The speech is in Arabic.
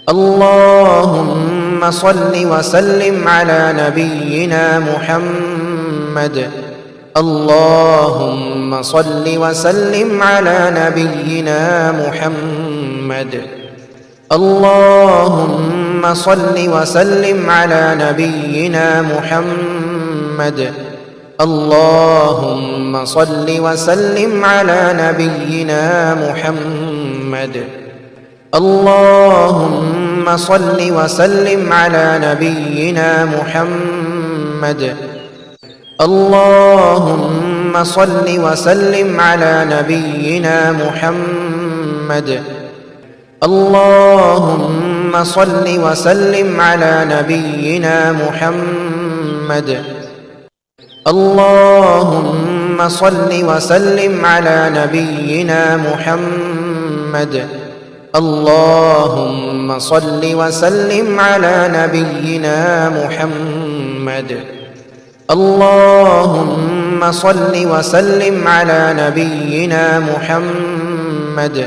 اللهم صل وسلم على نبينا محمد. اللهم صل وسلم على نبينا محمد. اللهم صل وسلم على نبينا محمد. اللهم صل وسلم على نبينا محمد. اللهم صل وسلم على نبينا محمد. اللهم صل وسلم على نبينا محمد. اللهم صل وسلم على نبينا محمد. اللهم صل وسلم على نبينا محمد. اللهم صل وسلم على نبينا محمد. اللهم صل وسلم على نبينا محمد.